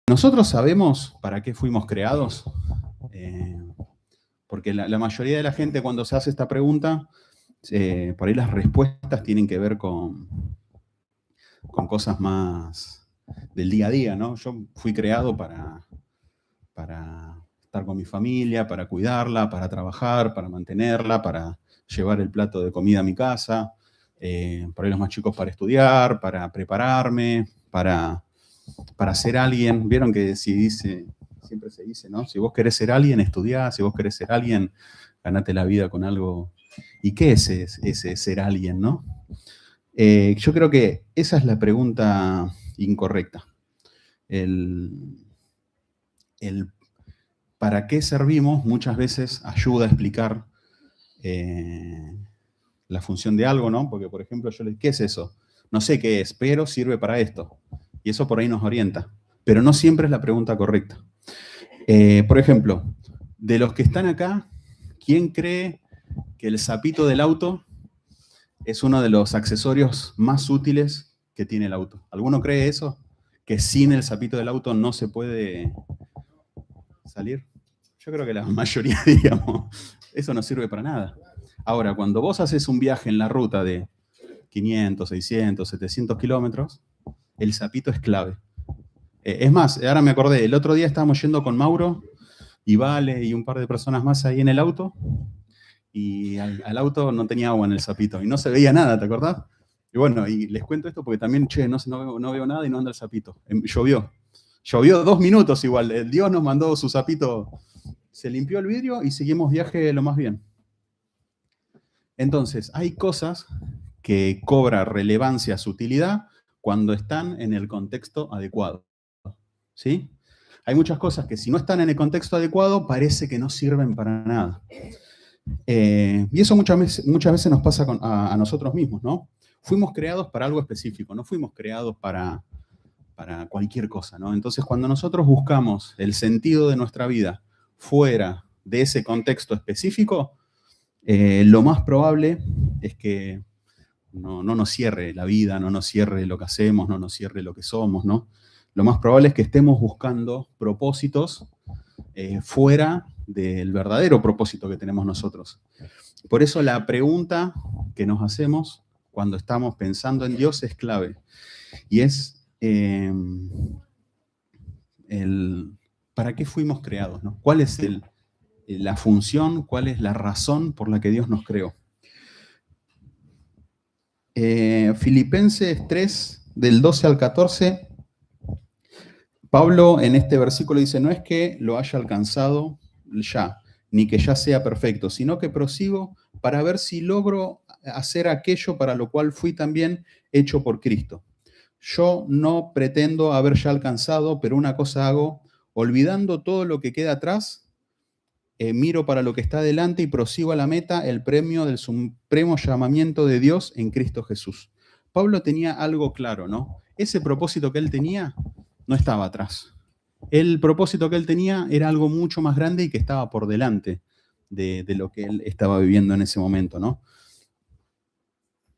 Nosotros sabemos para qué fuimos creados, porque la mayoría de la gente cuando se hace esta pregunta, por ahí las respuestas tienen que ver con cosas más del día a día, ¿no? Yo fui creado para estar con mi familia, para cuidarla, para trabajar, para mantenerla, para llevar el plato de comida a mi casa, por ahí los más chicos para estudiar, para prepararme, para ser alguien. Vieron que siempre se dice, ¿no? Si vos querés ser alguien, estudiá. Si vos querés ser alguien, ganate la vida con algo. ¿Y qué es ese ser alguien, no? Yo creo que esa es la pregunta incorrecta. El para qué servimos muchas veces ayuda a explicar la función de algo, ¿no? Porque, por ejemplo, yo le digo, ¿qué es eso? No sé qué es, pero sirve para esto. Y eso por ahí nos orienta. Pero no siempre es la pregunta correcta. Por ejemplo, de los que están acá, ¿quién cree que el zapito del auto es uno de los accesorios más útiles que tiene el auto? ¿Alguno cree eso? ¿Que sin el zapito del auto no se puede salir? Yo creo que la mayoría diríamos, eso no sirve para nada. Ahora, cuando vos haces un viaje en la ruta de 500, 600, 700 kilómetros, el zapito es clave. Es más, ahora me acordé, el otro día estábamos yendo con Mauro y Vale y un par de personas más ahí en el auto, y al auto no tenía agua en el zapito y no se veía nada, ¿te acordás? Y bueno, y les cuento esto porque también, no veo nada y no anda el zapito. Llovió 2 minutos igual, el Dios nos mandó su zapito, se limpió el vidrio y seguimos viaje lo más bien. Entonces, hay cosas que cobra relevancia, su utilidad, cuando están en el contexto adecuado. ¿Sí? Hay muchas cosas que si no están en el contexto adecuado, parece que no sirven para nada. Y eso muchas veces nos pasa a nosotros mismos, ¿no? Fuimos creados para algo específico, no fuimos creados para cualquier cosa, ¿no? Entonces, cuando nosotros buscamos el sentido de nuestra vida fuera de ese contexto específico, lo más probable es que no nos cierre la vida, no nos cierre lo que hacemos, no nos cierre lo que somos, ¿no? Lo más probable es que estemos buscando propósitos fuera del verdadero propósito que tenemos nosotros. Por eso la pregunta que nos hacemos cuando estamos pensando en Dios es clave. Y es ¿para qué fuimos creados, ¿no? ¿Cuál es la función, cuál es la razón por la que Dios nos creó? Filipenses 3, del 12 al 14, Pablo en este versículo dice, no es que lo haya alcanzado ya, ni que ya sea perfecto, sino que prosigo para ver si logro hacer aquello para lo cual fui también hecho por Cristo. Yo no pretendo haber ya alcanzado, pero una cosa hago, olvidando todo lo que queda atrás, miro para lo que está delante y prosigo a la meta, el premio del supremo llamamiento de Dios en Cristo Jesús. Pablo tenía algo claro, ¿no? Ese propósito que él tenía no estaba atrás. El propósito que él tenía era algo mucho más grande y que estaba por delante de lo que él estaba viviendo en ese momento, ¿no?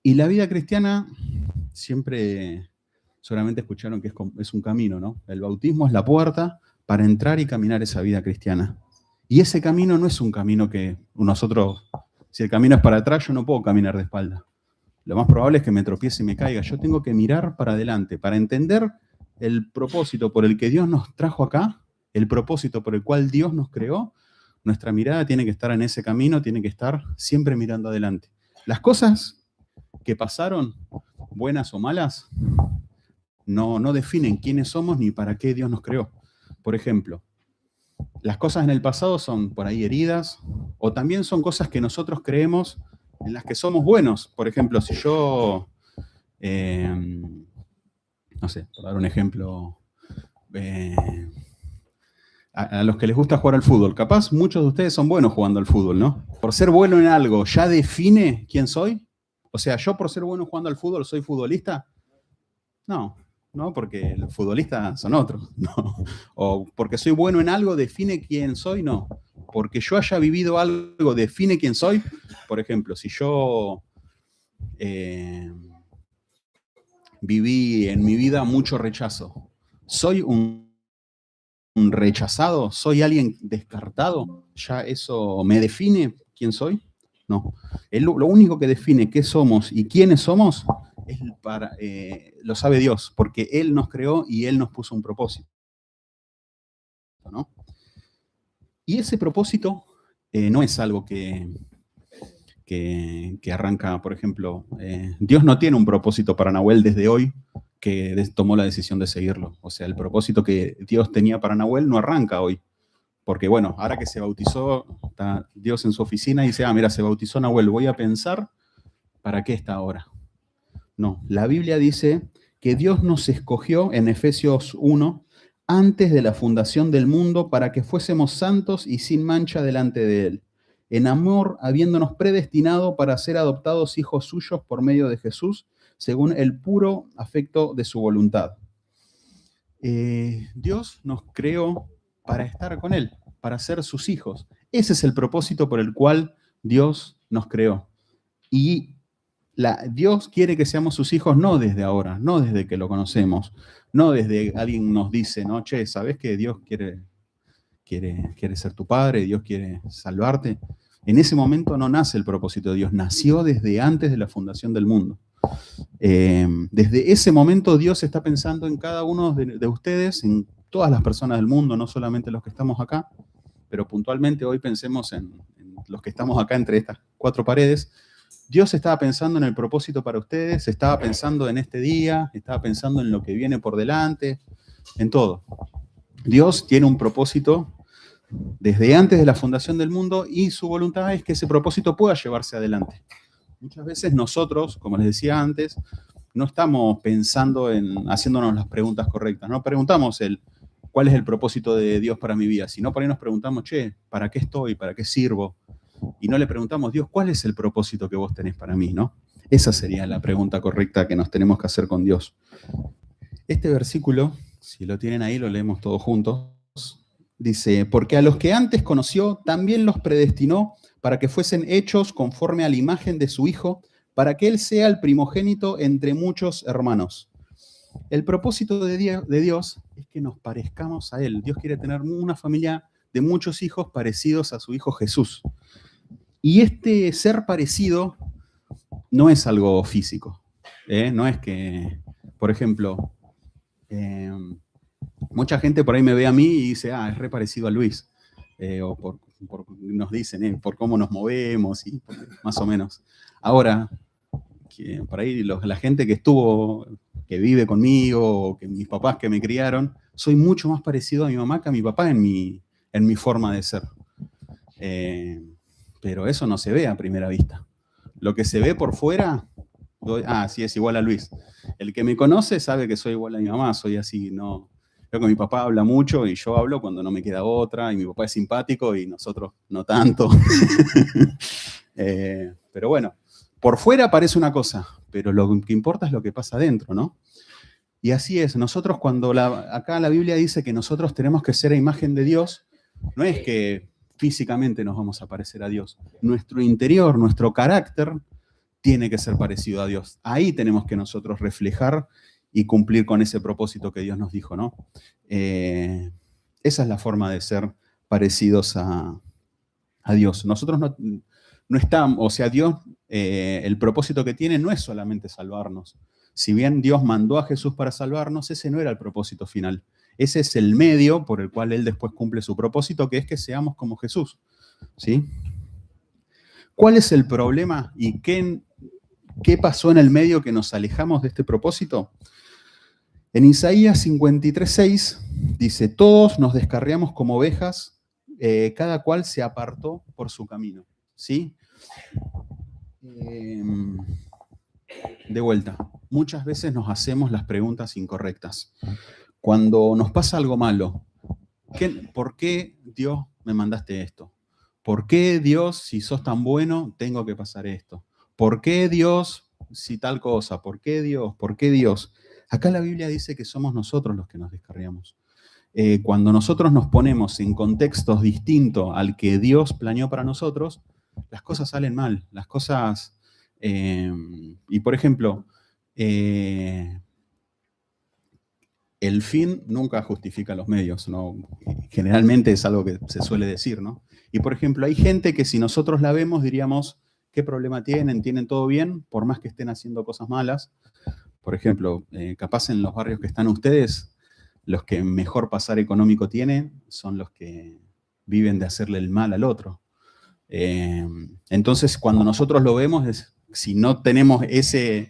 Y la vida cristiana, siempre solamente escucharon que es un camino, ¿no? El bautismo es la puerta para entrar y caminar esa vida cristiana. Y ese camino no es un camino que nosotros, si el camino es para atrás, yo no puedo caminar de espalda. Lo más probable es que me tropiece y me caiga. Yo tengo que mirar para adelante, para entender el propósito por el que Dios nos trajo acá, el propósito por el cual Dios nos creó. Nuestra mirada tiene que estar en ese camino, tiene que estar siempre mirando adelante. Las cosas que pasaron, buenas o malas, no definen quiénes somos ni para qué Dios nos creó. Por ejemplo, las cosas en el pasado son por ahí heridas, o también son cosas que nosotros creemos en las que somos buenos. Por ejemplo, si yo, no sé, por dar un ejemplo, a los que les gusta jugar al fútbol, capaz muchos de ustedes son buenos jugando al fútbol, ¿no? Por ser bueno en algo, ¿ya define quién soy? O sea, ¿yo por ser bueno jugando al fútbol soy futbolista? No, no, porque los futbolistas son otros. No. O porque soy bueno en algo, define quién soy, no. Porque yo haya vivido algo, define quién soy. Por ejemplo, si yo viví en mi vida mucho rechazo, ¿soy un un rechazado? ¿Soy alguien descartado? ¿Ya eso me define quién soy? No. Lo único que define qué somos y quiénes somos lo sabe Dios, porque Él nos creó y Él nos puso un propósito, ¿no? Y ese propósito no es algo que arranca, por ejemplo, Dios no tiene un propósito para Nahuel desde hoy que tomó la decisión de seguirlo. O sea, el propósito que Dios tenía para Nahuel no arranca hoy. Porque bueno, ahora que se bautizó, está Dios en su oficina y dice, mira, se bautizó Nahuel, voy a pensar para qué está ahora. No, la Biblia dice que Dios nos escogió en Efesios 1 antes de la fundación del mundo para que fuésemos santos y sin mancha delante de Él, en amor habiéndonos predestinado para ser adoptados hijos suyos por medio de Jesús, según el puro afecto de su voluntad. Dios nos creó para estar con Él, para ser sus hijos. Ese es el propósito por el cual Dios nos creó. Y Dios quiere que seamos sus hijos no desde ahora, no desde que lo conocemos, no desde alguien nos dice, no, che, ¿sabes que Dios quiere ser tu padre, Dios quiere salvarte? En ese momento no nace el propósito de Dios, nació desde antes de la fundación del mundo. Desde ese momento Dios está pensando en cada uno de ustedes, en todas las personas del mundo, no solamente los que estamos acá, pero puntualmente hoy pensemos en los que estamos acá entre estas cuatro paredes. Dios estaba pensando en el propósito para ustedes, estaba pensando en este día, estaba pensando en lo que viene por delante, en todo. Dios tiene un propósito desde antes de la fundación del mundo y su voluntad es que ese propósito pueda llevarse adelante. Muchas veces nosotros, como les decía antes, no estamos pensando en haciéndonos las preguntas correctas, no preguntamos cuál es el propósito de Dios para mi vida, sino por ahí nos preguntamos, che, ¿para qué estoy? ¿Para qué sirvo? Y no le preguntamos, Dios, ¿cuál es el propósito que vos tenés para mí? ¿No? Esa sería la pregunta correcta que nos tenemos que hacer con Dios. Este versículo, si lo tienen ahí, lo leemos todos juntos. Dice, porque a los que antes conoció, también los predestinó para que fuesen hechos conforme a la imagen de su Hijo, para que Él sea el primogénito entre muchos hermanos. El propósito de Dios es que nos parezcamos a Él. Dios quiere tener una familia de muchos hijos parecidos a su Hijo Jesús. Y este ser parecido no es algo físico. No es que, por ejemplo, mucha gente por ahí me ve a mí y dice, es re parecido a Luis. O nos dicen, por cómo nos movemos, y más o menos. Ahora, que por ahí la gente que vive conmigo, o que mis papás que me criaron, soy mucho más parecido a mi mamá que a mi papá en mi forma de ser. Pero eso no se ve a primera vista. Lo que se ve por fuera, sí, es igual a Luis. El que me conoce sabe que soy igual a mi mamá, soy así, no. Creo que mi papá habla mucho y yo hablo cuando no me queda otra, y mi papá es simpático y nosotros no tanto. Pero bueno, por fuera parece una cosa, pero lo que importa es lo que pasa adentro, ¿no? Y así es, nosotros acá la Biblia dice que nosotros tenemos que ser a imagen de Dios, no es que físicamente nos vamos a parecer a Dios, nuestro interior, nuestro carácter tiene que ser parecido a Dios. Ahí tenemos que nosotros reflejar y cumplir con ese propósito que Dios nos dijo, ¿no? Esa es la forma de ser parecidos a Dios. Nosotros no estamos, o sea, Dios, el propósito que tiene no es solamente salvarnos. Si bien Dios mandó a Jesús para salvarnos, ese no era el propósito final. Ese es el medio por el cual Él después cumple su propósito, que es que seamos como Jesús. ¿Sí? ¿Cuál es el problema y qué pasó en el medio que nos alejamos de este propósito? En Isaías 53:6 dice, todos nos descarriamos como ovejas, cada cual se apartó por su camino. ¿Sí? De vuelta, muchas veces nos hacemos las preguntas incorrectas. Cuando nos pasa algo malo, ¿por qué Dios me mandaste esto? ¿Por qué Dios, si sos tan bueno, tengo que pasar esto? ¿Por qué Dios, si tal cosa? ¿Por qué Dios? ¿Por qué Dios? Acá la Biblia dice que somos nosotros los que nos descarriamos. Cuando nosotros nos ponemos en contextos distintos al que Dios planeó para nosotros, las cosas salen mal. Las cosas... y por ejemplo, el fin nunca justifica los medios, ¿no? Generalmente es algo que se suele decir, ¿no? Y por ejemplo, hay gente que si nosotros la vemos diríamos, ¿qué problema tienen? ¿Tienen todo bien? Por más que estén haciendo cosas malas. Por ejemplo, capaz en los barrios que están ustedes, los que mejor pasar económico tienen son los que viven de hacerle el mal al otro. Entonces, cuando nosotros lo vemos, si no tenemos ese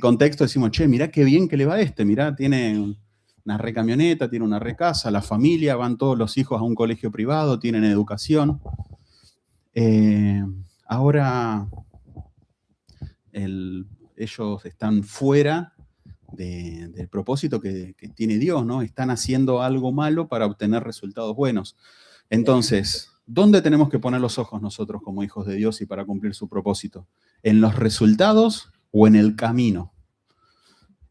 contexto, decimos, che, mirá qué bien que le va a este, mirá, tiene una recamioneta, tiene una recasa, la familia, van todos los hijos a un colegio privado, tienen educación. Ahora ellos están fuera del propósito que tiene Dios, ¿no? Están haciendo algo malo para obtener resultados buenos. Entonces, ¿dónde tenemos que poner los ojos nosotros como hijos de Dios y para cumplir su propósito? ¿En los resultados o en el camino?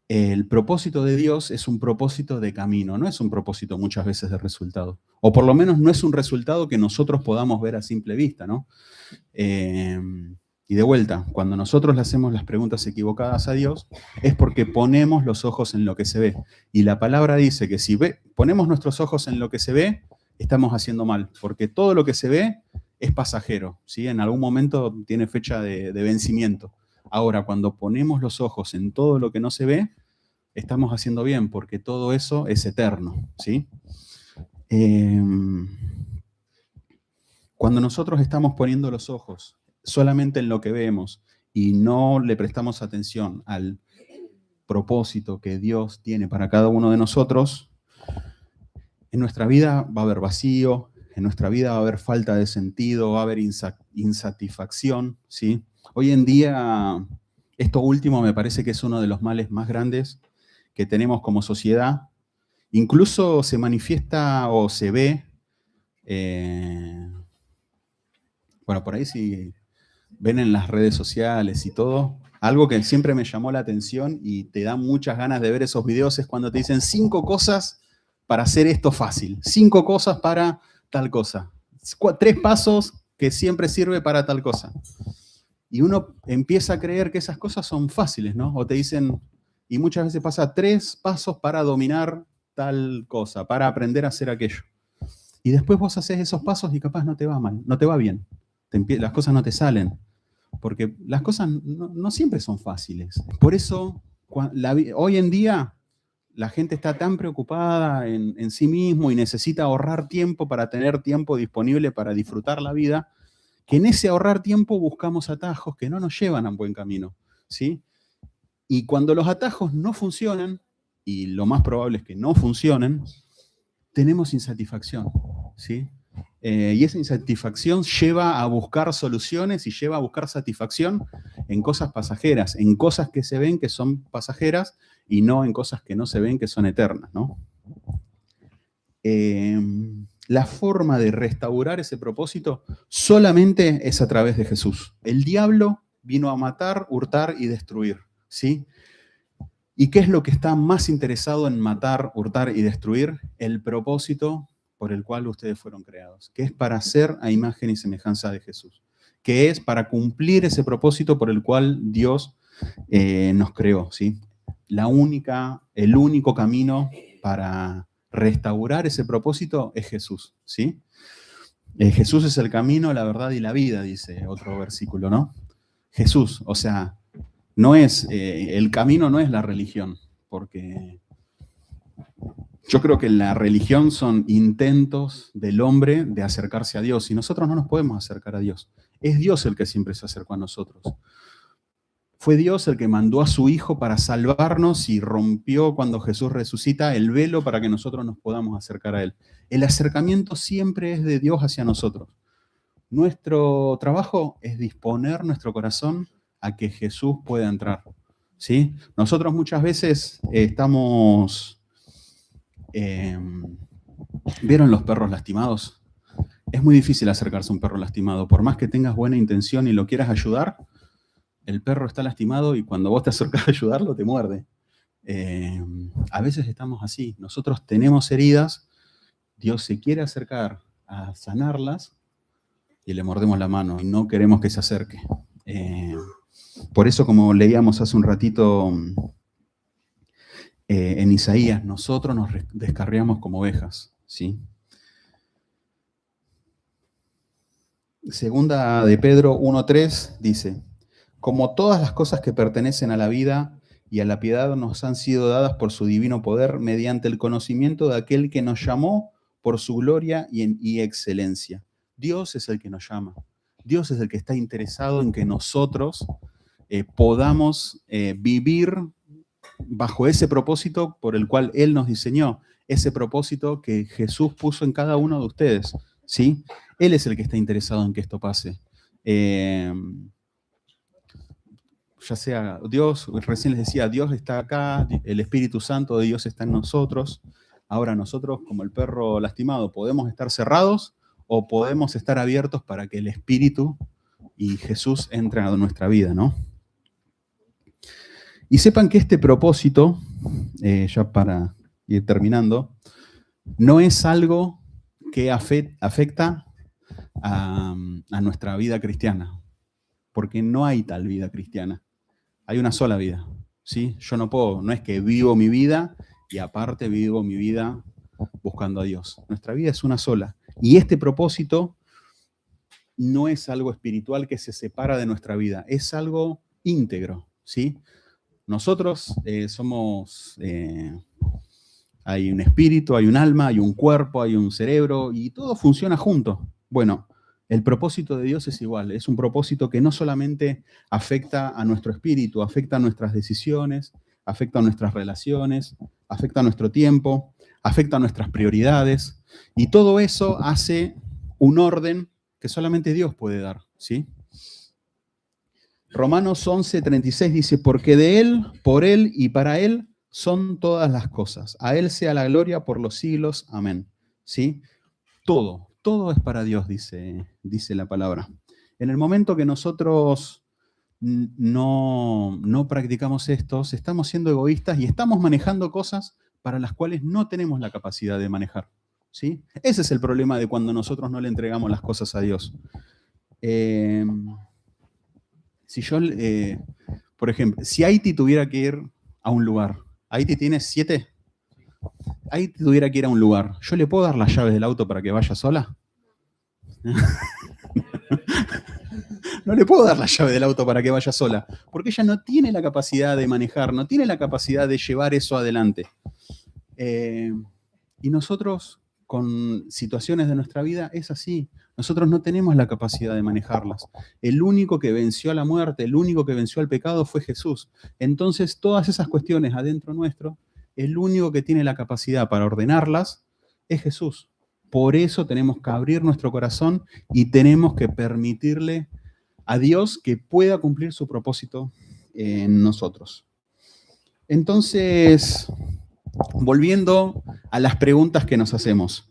El propósito de Dios es un propósito de camino, no es un propósito muchas veces de resultado. O por lo menos no es un resultado que nosotros podamos ver a simple vista, ¿no? Y de vuelta, cuando nosotros le hacemos las preguntas equivocadas a Dios, es porque ponemos los ojos en lo que se ve. Y la palabra dice que si ponemos nuestros ojos en lo que se ve, estamos haciendo mal, porque todo lo que se ve es pasajero, ¿sí? En algún momento tiene fecha de vencimiento. Ahora, cuando ponemos los ojos en todo lo que no se ve, estamos haciendo bien, porque todo eso es eterno, ¿sí? Cuando nosotros estamos poniendo los ojos solamente en lo que vemos y no le prestamos atención al propósito que Dios tiene para cada uno de nosotros, en nuestra vida va a haber vacío, en nuestra vida va a haber falta de sentido, va a haber insatisfacción, ¿sí? Hoy en día, esto último me parece que es uno de los males más grandes que tenemos como sociedad. Incluso se manifiesta o se ve, bueno, por ahí si ven en las redes sociales y todo, algo que siempre me llamó la atención y te da muchas ganas de ver esos videos es cuando te dicen 5 cosas para hacer esto fácil, 5 cosas para tal cosa, 3 pasos que siempre sirve para tal cosa. Y uno empieza a creer que esas cosas son fáciles, ¿no? O te dicen, y muchas veces pasa 3 pasos para dominar tal cosa, para aprender a hacer aquello. Y después vos haces esos pasos y capaz no te va mal, no te va bien. Las cosas no te salen. Porque las cosas no siempre son fáciles. Por eso, hoy en día, la gente está tan preocupada en sí mismo y necesita ahorrar tiempo para tener tiempo disponible para disfrutar la vida, que en ese ahorrar tiempo buscamos atajos que no nos llevan a un buen camino, ¿sí? Y cuando los atajos no funcionan, y lo más probable es que no funcionen, tenemos insatisfacción, ¿sí? Y esa insatisfacción lleva a buscar soluciones y lleva a buscar satisfacción en cosas pasajeras, en cosas que se ven que son pasajeras y no en cosas que no se ven que son eternas, ¿no? La forma de restaurar ese propósito solamente es a través de Jesús. El diablo vino a matar, hurtar y destruir, ¿sí? ¿Y qué es lo que está más interesado en matar, hurtar y destruir? El propósito por el cual ustedes fueron creados, que es para ser a imagen y semejanza de Jesús, que es para cumplir ese propósito por el cual Dios nos creó, ¿sí? El único camino para restaurar ese propósito es Jesús, ¿sí? Jesús es el camino, la verdad y la vida, dice otro versículo, ¿no? Jesús, o sea, no es, el camino no es la religión, porque yo creo que la religión son intentos del hombre de acercarse a Dios y nosotros no nos podemos acercar a Dios. Es Dios el que siempre se acercó a nosotros. Fue Dios el que mandó a su Hijo para salvarnos y rompió cuando Jesús resucita el velo para que nosotros nos podamos acercar a Él. El acercamiento siempre es de Dios hacia nosotros. Nuestro trabajo es disponer nuestro corazón a que Jesús pueda entrar, ¿sí? Nosotros muchas veces estamos... ¿vieron los perros lastimados? Es muy difícil acercarse a un perro lastimado. Por más que tengas buena intención y lo quieras ayudar, el perro está lastimado y cuando vos te acercas a ayudarlo, te muerde. A veces estamos así. Nosotros tenemos heridas, Dios se quiere acercar a sanarlas y le mordemos la mano y no queremos que se acerque. Por eso, como leíamos hace un ratito, en Isaías, nosotros nos descarriamos como ovejas, ¿sí? Segunda de Pedro 1:3 dice, como todas las cosas que pertenecen a la vida y a la piedad nos han sido dadas por su divino poder mediante el conocimiento de aquel que nos llamó por su gloria y excelencia. Dios es el que nos llama. Dios es el que está interesado en que nosotros podamos vivir bajo ese propósito por el cual Él nos diseñó, ese propósito que Jesús puso en cada uno de ustedes, ¿sí? Él es el que está interesado en que esto pase. Ya sea Dios, recién les decía, Dios está acá, el Espíritu Santo de Dios está en nosotros. Ahora nosotros, como el perro lastimado, podemos estar cerrados o podemos estar abiertos para que el Espíritu y Jesús entren a nuestra vida, ¿no? Y sepan que este propósito, ya para ir terminando, no es algo que afecta a nuestra vida cristiana, porque no hay tal vida cristiana. Hay una sola vida, ¿sí? Yo no es que vivo mi vida y aparte vivo mi vida buscando a Dios. Nuestra vida es una sola. Y este propósito no es algo espiritual que se separa de nuestra vida, es algo íntegro, ¿sí? Nosotros hay un espíritu, hay un alma, hay un cuerpo, hay un cerebro y todo funciona junto. Bueno, el propósito de Dios es igual, es un propósito que no solamente afecta a nuestro espíritu, afecta a nuestras decisiones, afecta a nuestras relaciones, afecta a nuestro tiempo, afecta a nuestras prioridades y todo eso hace un orden que solamente Dios puede dar, ¿sí? Romanos 11:36 dice, porque de Él, por Él y para Él son todas las cosas. A Él sea la gloria por los siglos. Amén. ¿Sí? Todo es para Dios, dice la palabra. En el momento que nosotros no practicamos esto, estamos siendo egoístas y estamos manejando cosas para las cuales no tenemos la capacidad de manejar. ¿Sí? Ese es el problema de cuando nosotros no le entregamos las cosas a Dios. Si yo, por ejemplo, si Haití tuviera que ir a un lugar, Haití tiene 7, Haití tuviera que ir a un lugar, ¿yo le puedo dar las llaves del auto para que vaya sola? No le puedo dar la llave del auto para que vaya sola, porque ella no tiene la capacidad de manejar, no tiene la capacidad de llevar eso adelante. Y nosotros, con situaciones de nuestra vida, es así. Nosotros no tenemos la capacidad de manejarlas. El único que venció a la muerte, el único que venció al pecado fue Jesús. Entonces, todas esas cuestiones adentro nuestro, el único que tiene la capacidad para ordenarlas es Jesús. Por eso tenemos que abrir nuestro corazón y tenemos que permitirle a Dios que pueda cumplir su propósito en nosotros. Entonces, volviendo a las preguntas que nos hacemos.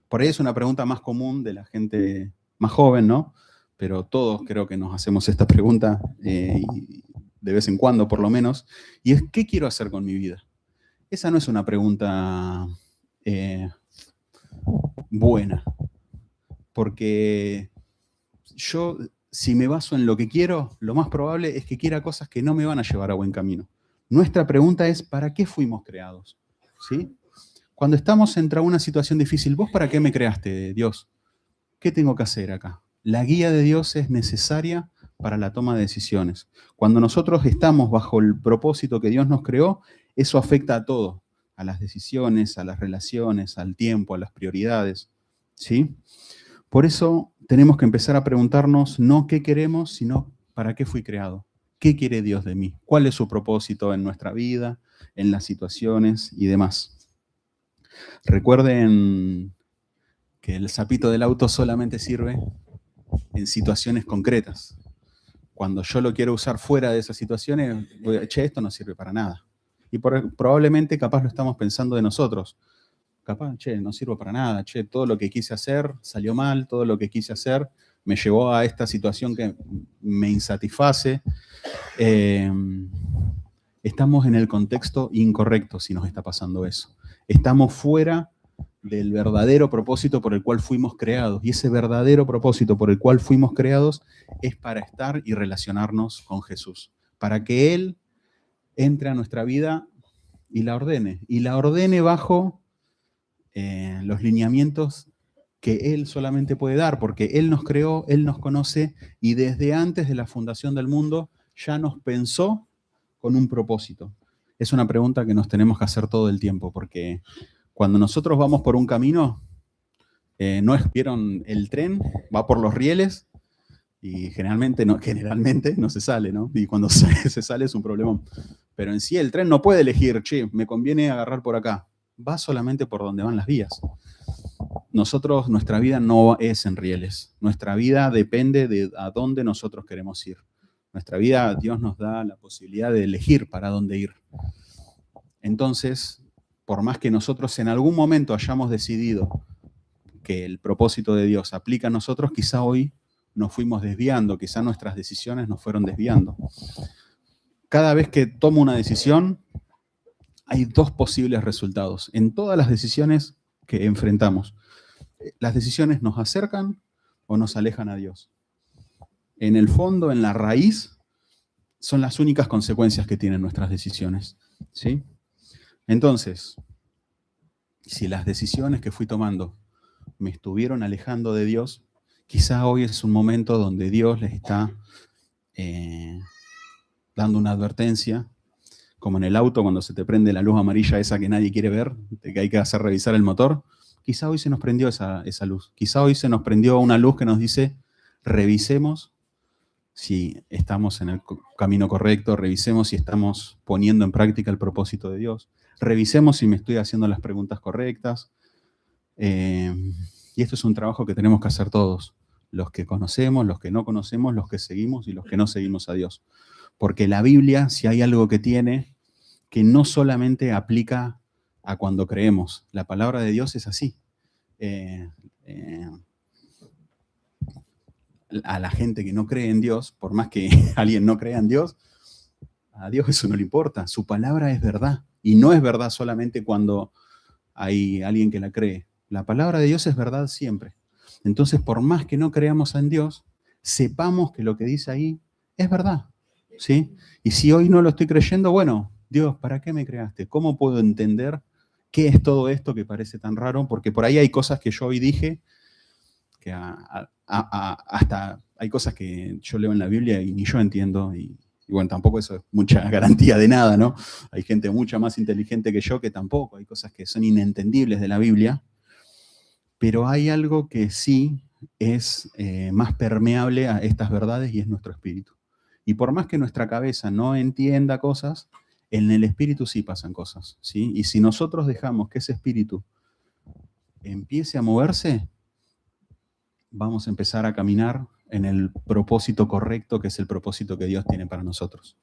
Por ahí es una pregunta más común de la gente más joven, ¿no? Pero todos creo que nos hacemos esta pregunta de vez en cuando, por lo menos. Y es, ¿qué quiero hacer con mi vida? Esa no es una pregunta buena. Porque yo, si me baso en lo que quiero, lo más probable es que quiera cosas que no me van a llevar a buen camino. Nuestra pregunta es, ¿para qué fuimos creados? ¿Sí? Cuando estamos entre una situación difícil, ¿vos para qué me creaste, Dios? ¿Qué tengo que hacer acá? La guía de Dios es necesaria para la toma de decisiones. Cuando nosotros estamos bajo el propósito que Dios nos creó, eso afecta a todo, a las decisiones, a las relaciones, al tiempo, a las prioridades, ¿sí? Por eso tenemos que empezar a preguntarnos no qué queremos, sino para qué fui creado. ¿Qué quiere Dios de mí? ¿Cuál es su propósito en nuestra vida, en las situaciones y demás? Recuerden que el sapito del auto solamente sirve en situaciones concretas. Cuando yo lo quiero usar fuera de esas situaciones, esto no sirve para nada. Y probablemente capaz lo estamos pensando de nosotros. Capaz, no sirvo para nada, todo lo que quise hacer salió mal, todo lo que quise hacer me llevó a esta situación que me insatisface. Estamos en el contexto incorrecto si nos está pasando eso. Estamos fuera del verdadero propósito por el cual fuimos creados. Y ese verdadero propósito por el cual fuimos creados es para estar y relacionarnos con Jesús. Para que Él entre a nuestra vida y la ordene. Y la ordene bajo los lineamientos que Él solamente puede dar, porque Él nos creó, Él nos conoce y desde antes de la fundación del mundo ya nos pensó con un propósito. Es una pregunta que nos tenemos que hacer todo el tiempo, porque cuando nosotros vamos por un camino, ¿no vieron el tren? Va por los rieles y generalmente no se sale, ¿no? Y cuando se sale es un problemón. Pero en sí el tren no puede elegir, che, me conviene agarrar por acá. Va solamente por donde van las vías. Nosotros, nuestra vida no es en rieles. Nuestra vida depende de a dónde nosotros queremos ir. Nuestra vida, Dios nos da la posibilidad de elegir para dónde ir. Entonces, por más que nosotros en algún momento hayamos decidido que el propósito de Dios aplica a nosotros, quizá hoy nos fuimos desviando, quizá nuestras decisiones nos fueron desviando. Cada vez que tomo una decisión, hay dos posibles resultados en todas las decisiones que enfrentamos. Las decisiones nos acercan o nos alejan a Dios. En el fondo, en la raíz, son las únicas consecuencias que tienen nuestras decisiones, ¿sí? Entonces, si las decisiones que fui tomando me estuvieron alejando de Dios, quizá hoy es un momento donde Dios les está dando una advertencia, como en el auto cuando se te prende la luz amarilla esa que nadie quiere ver, de que hay que hacer revisar el motor. Quizá hoy se nos prendió esa luz. Quizá hoy se nos prendió una luz que nos dice, revisemos si estamos en el camino correcto, revisemos si estamos poniendo en práctica el propósito de Dios, revisemos si me estoy haciendo las preguntas correctas. Y esto es un trabajo que tenemos que hacer todos, los que conocemos, los que no conocemos, los que seguimos y los que no seguimos a Dios. Porque la Biblia, si hay algo que tiene, que no solamente aplica a cuando creemos, la palabra de Dios es así. A la gente que no cree en Dios, por más que alguien no crea en Dios, a Dios eso no le importa. Su palabra es verdad. Y no es verdad solamente cuando hay alguien que la cree. La palabra de Dios es verdad siempre. Entonces, por más que no creamos en Dios, sepamos que lo que dice ahí es verdad, ¿sí? Y si hoy no lo estoy creyendo, bueno, Dios, ¿para qué me creaste? ¿Cómo puedo entender qué es todo esto que parece tan raro? Porque por ahí hay cosas que yo hoy dije, que hasta hay cosas que yo leo en la Biblia y ni yo entiendo, y bueno, tampoco eso es mucha garantía de nada, ¿no? Hay gente mucha más inteligente que yo que tampoco, hay cosas que son inentendibles de la Biblia, pero hay algo que sí es más permeable a estas verdades y es nuestro espíritu. Y por más que nuestra cabeza no entienda cosas, en el espíritu sí pasan cosas, ¿sí? Y si nosotros dejamos que ese espíritu empiece a moverse, vamos a empezar a caminar en el propósito correcto, que es el propósito que Dios tiene para nosotros.